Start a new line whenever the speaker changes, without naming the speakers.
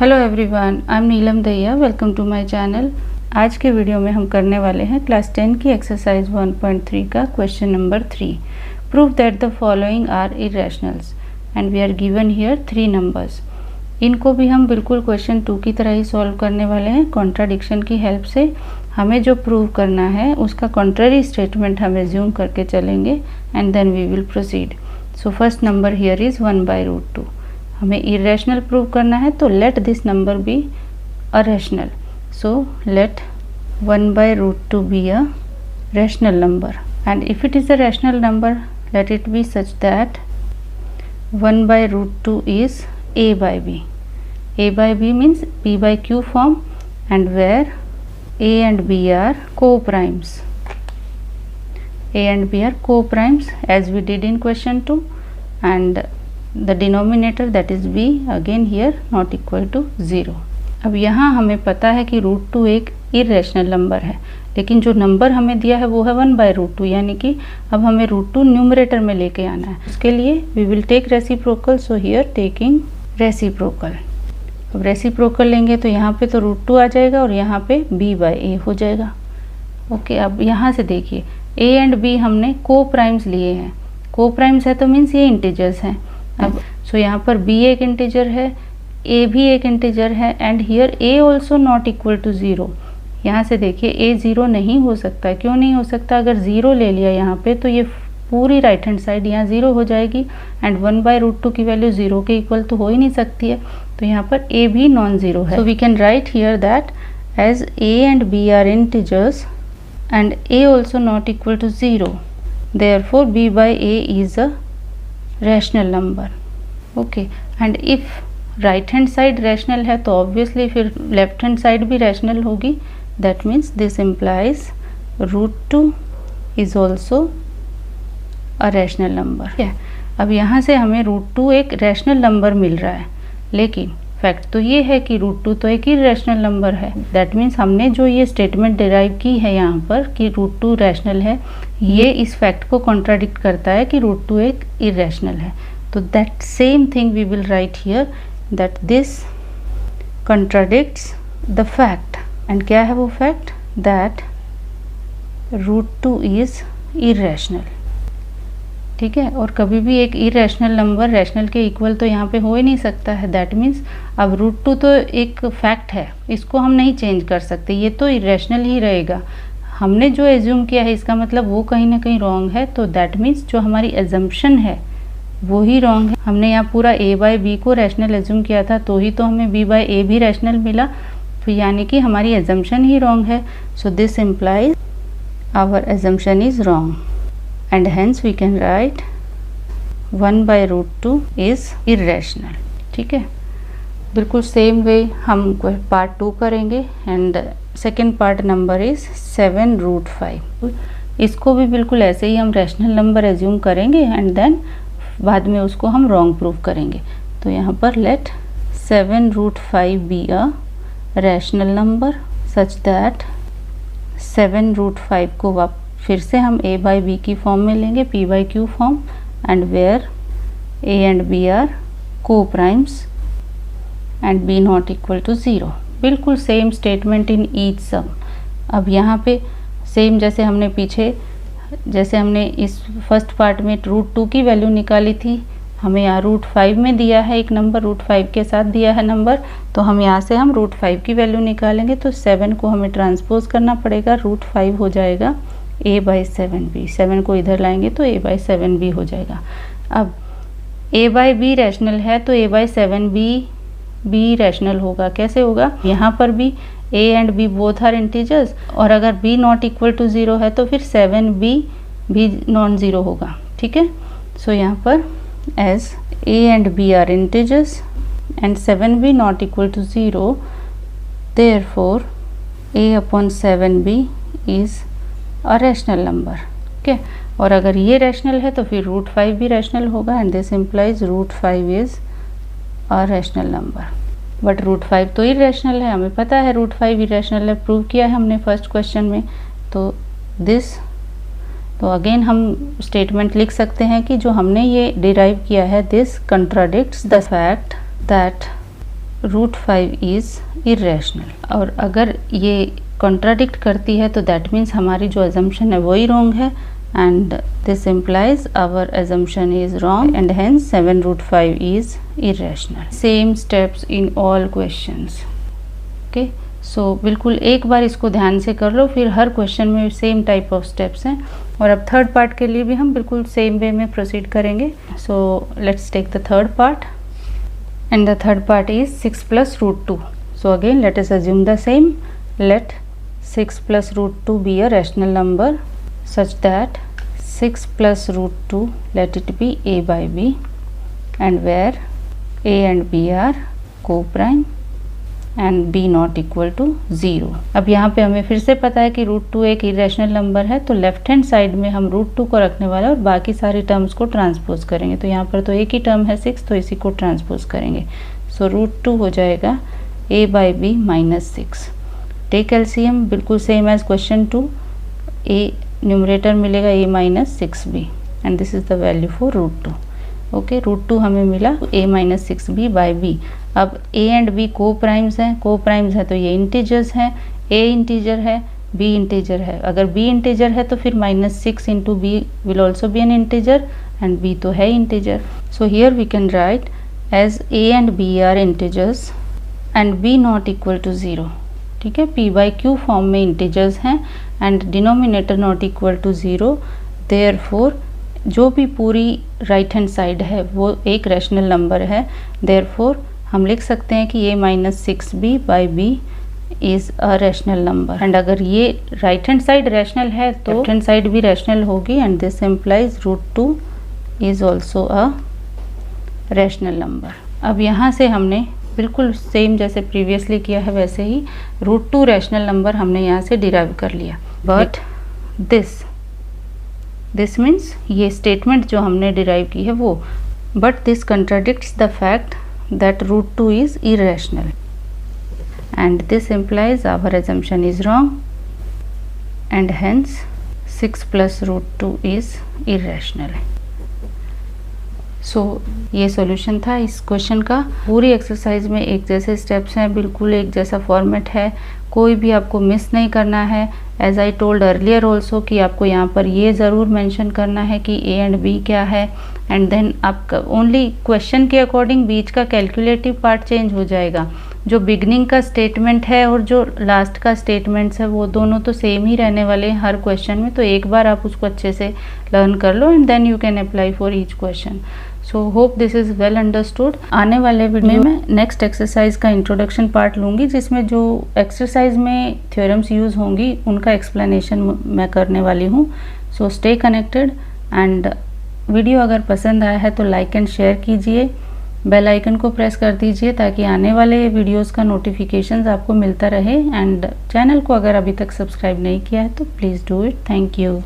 Hello everyone, I am Neelam Dahiya. Welcome to my channel. आज के video में हम करने वाले हैं क्लास 10 की एक्सरसाइज 1.3 का question number 3। Prove that the following are irrationals and we are given here 3 numbers. इनको भी हम बिल्कुल क्वेश्चन 2 की तरह ही सॉल्व करने वाले हैं। कॉन्ट्राडिक्शन की हेल्प से हमें जो प्रूव करना है उसका कॉन्ट्ररी स्टेटमेंट हम एज्यूम करके चलेंगे and then we will proceed. So first number here is 1/√2। हमें इरेशनल प्रूव करना है, तो let this number be a rational. So let 1/√2 be a rational number, and if it is a rational number let it be such that 1/√2 is a by b. A by b means p by q form, and where a and b are co-primes. A and b are co-primes as we did in question 2, and the denominator that is b again here not equal to 0. अब यहाँ हमें पता है कि √2 एक irrational number है, लेकिन जो नंबर हमें दिया है वो है 1/√2, यानी कि अब हमें √2 न्यूमरेटर में लेके आना है। उसके लिए we will take reciprocal. So here taking reciprocal. अब रेसिप्रोकल लेंगे तो यहाँ पे तो √2 आ जाएगा और यहाँ पे b/a हो जाएगा। ओके, अब यहाँ से देखिए a एंड b हमने को प्राइम्स लिए हैं। को प्राइम्स है तो मीन्स ये इंटीजर्स हैं। अब सो यहाँ पर b एक इंटीजर है, a भी एक इंटीजर है, and here a also not equal to 0। यहाँ से देखिए a 0 नहीं हो सकता है। क्यों नहीं हो सकता? अगर 0 ले लिया यहाँ पे तो ये पूरी राइट हैंड साइड यहाँ 0 हो जाएगी, एंड 1/√2 की वैल्यू 0 के इक्वल तो हो ही नहीं सकती है। तो यहाँ पर a भी नॉन ज़ीरो है। So we can write here that as a and b are integers and a also not equal to 0, therefore b/a is a rational number. Okay, and if right hand side rational है तो obviously फिर left hand side भी rational होगी। That means this implies √2 is also a rational number. ठीक है, अब यहाँ से हमें √2 एक रैशनल नंबर मिल रहा है, लेकिन फैक्ट तो ये है कि √2 तो एक इरेशनल नंबर है। दैट मीन्स हमने जो ये स्टेटमेंट डिराइव की है यहाँ पर कि √2 रैशनल है, ये इस फैक्ट को कॉन्ट्राडिक्ट करता है कि √2 एक इरेशनल है। तो that same thing we will write here, that this contradicts the fact. And क्या है वो फैक्ट? That √2 is irrational. ठीक है, और कभी भी एक इरेशनल नंबर रैशनल के इक्वल तो यहाँ पे हो ही नहीं सकता है। दैट मीन्स अब √2 तो एक फैक्ट है, इसको हम नहीं चेंज कर सकते, ये तो इरेशनल ही रहेगा। हमने जो एज्यूम किया है इसका मतलब वो कहीं ना कहीं रॉन्ग है। तो दैट मीन्स जो हमारी एजम्पशन है वो ही रॉन्ग है। हमने यहाँ पूरा a/b को रैशनल एज्यूम किया था, तो ही तो हमें b/a भी रैशनल मिला, तो यानी कि हमारी एजम्पशन ही रॉन्ग है। So this implies our assumption is wrong, and hence we can write 1/√2 is irrational। ठीक है, बिल्कुल सेम वे हम पार्ट 2 करेंगे, and second part number is 7√5। इसको भी बिल्कुल ऐसे ही हम रैशनल नंबर एज्यूम करेंगे एंड देन बाद में उसको हम रॉन्ग प्रूव करेंगे। तो यहाँ पर let 7√5 be a rational number such that 7√5 को फिर से हम a/b की फॉर्म में लेंगे, p/q form, and where a and b are coprimes and b not equal to 0। बिल्कुल same statement in each sum. अब यहाँ पे सेम जैसे हमने इस फर्स्ट पार्ट में √2 की वैल्यू निकाली थी, हमें यहाँ √5 में दिया है एक नंबर, √5 के साथ दिया है नंबर, तो हम यहाँ से हम √5 की वैल्यू निकालेंगे। तो 7 को हमें ट्रांसपोज करना पड़ेगा, √5 हो जाएगा a/7b। 7 को इधर लाएंगे तो a/7b हो जाएगा। अब a/b रैशनल है तो a/7b भी रैशनल होगा। कैसे होगा? यहाँ पर भी a and b both are integers, और अगर b नॉट इक्वल टू 0 है तो फिर 7b भी नॉन ज़ीरो होगा। ठीक है, सो यहाँ पर as a and b are integers and 7b not equal to 0, therefore a/7b is a rational number. ठीक है, और अगर ये रैशनल है तो फिर √5 भी रैशनल होगा, and this implies √5 is a rational number. But √5 तो इरेशनल है, हमें पता है √5 इरेशनल है, प्रूव किया है हमने फर्स्ट क्वेश्चन में। तो अगेन हम स्टेटमेंट लिख सकते हैं कि जो हमने ये डिराइव किया है, this contradicts the fact that √5 is irrational. और अगर ये कॉन्ट्राडिक्ट करती है तो दैट मीन्स हमारी जो अजम्पशन है वही रॉन्ग है, and this implies our assumption is wrong and hence 7√5 is irrational. Same steps in all questions. Okay, so बिल्कुल एक बार इसको ध्यान से कर लो, फिर हर क्वेश्चन में सेम टाइप ऑफ स्टेप्स हैं। और अब थर्ड पार्ट के लिए भी हम बिल्कुल सेम वे में प्रोसीड करेंगे। So let's take the third part, and the third part is 6 plus √2. So again let us assume the same. Let 6 plus √2 be a rational number such that 6 plus √2 let it be a by b, and where a and b are co-prime and b not equal to 0. अब यहाँ पे हमें फिर से पता है कि √2 एक इरेशनल नंबर है, तो लेफ्ट हैंड साइड में हम √2 को रखने वाले और बाकी सारी टर्म्स को ट्रांसपोज करेंगे। तो यहाँ पर तो एक ही टर्म है 6, तो इसी को ट्रांसपोज करेंगे। सो √2 हो जाएगा a by b minus 6. Take LCM बिल्कुल same as question 2, a numerator मिलेगा a minus 6b and this is the value for √2। Okay, √2 हमें मिला a minus 6b by b। अब a and b coprimes हैं, coprimes है तो ये integers हैं, a इंटीजर है, b इंटीजर है। अगर b इंटीजर है तो फिर -6 into b will also be an integer and b तो है integer. So here we can write as a and b are integers and b not equal to 0। ठीक है, p बाई q फॉर्म में integers हैं and denominator not equal to 0, therefore जो भी पूरी right hand side है वो एक रैशनल नंबर है। देयरफॉर हम लिख सकते हैं कि ये -6b by b is a rational number. And अगर ये राइट हैंड साइड रैशनल है तो लेफ्ट हैंड साइड भी रैशनल होगी and this implies √2 is also a rational number. अब यहाँ से हमने बिल्कुल सेम जैसे प्रीवियसली किया है वैसे ही √2 रैशनल नंबर हमने यहाँ से डिराइव कर लिया। बट दिस मीन्स ये स्टेटमेंट जो हमने डिराइव की है वो, but this contradicts the fact that √2 is irrational and this implies our assumption is wrong and hence 6 plus √2 is irrational. So ये सॉल्यूशन था इस क्वेश्चन का। पूरी एक्सरसाइज में एक जैसे स्टेप्स हैं, बिल्कुल एक जैसा फॉर्मेट है, कोई भी आपको मिस नहीं करना है। As I told earlier also कि आपको यहाँ पर ये ज़रूर मेंशन करना है कि a एंड b क्या है, एंड देन आपका ओनली क्वेश्चन के अकॉर्डिंग बीच का कैलकुलेटिव पार्ट चेंज हो जाएगा। जो बिगनिंग का स्टेटमेंट है और जो लास्ट का स्टेटमेंट्स है वो दोनों तो सेम ही रहने वाले हैं हर क्वेश्चन में। तो एक बार आप उसको अच्छे से लर्न कर लो and then you can apply for each question. So hope this is well understood. आने वाले वीडियो में नेक्स्ट एक्सरसाइज का इंट्रोडक्शन पार्ट लूँगी, जिसमें जो एक्सरसाइज में थ्योरम्स यूज़ होंगी उनका एक्सप्लेनेशन मैं करने वाली हूँ। So stay connected and video अगर पसंद आया है तो लाइक एंड शेयर कीजिए, बेल आइकन को प्रेस कर दीजिए ताकि आने वाले वीडियोस का नोटिफिकेशंस आपको मिलता रहे। एंड चैनल को अगर अभी तक सब्सक्राइब नहीं किया है तो please do it. Thank you.